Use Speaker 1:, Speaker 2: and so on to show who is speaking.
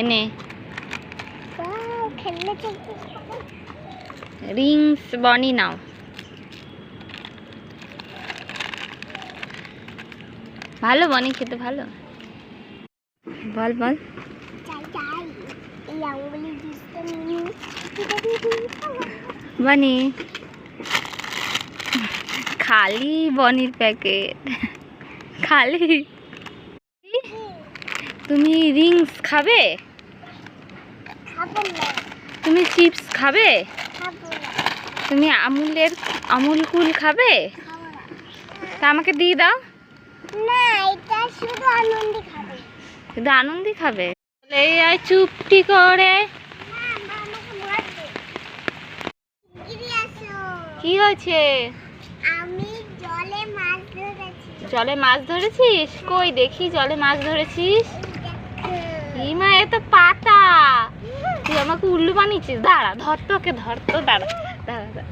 Speaker 1: এনে রিংস বনি নাও। ভালো বনি, খেতে ভালো। বল বল। বনি খালি বনির প্যাকেট খালি। তুমি রিংস খাবে? তুমি চিপস খাবে? তুমি আমুল কুল খাবে? তা আমাকে দিয়ে দাও।
Speaker 2: না, এটা শুধু আনন্দই খাবে।
Speaker 1: শুধু আনন্দই খাবে? এই আয় চুপটি করে। কি হয়েছে?
Speaker 2: আমি জলে মাছ ধরেছি।
Speaker 1: জলে মাছ ধরেছিস? কই দেখি জলে মাছ ধরেছিস। মা এ তো পাতা। তুই আমাকে উল্লু বানিয়েছিস। দাঁড়া, ধর তোকে, ধর তো, দাঁড়া দাঁড়া।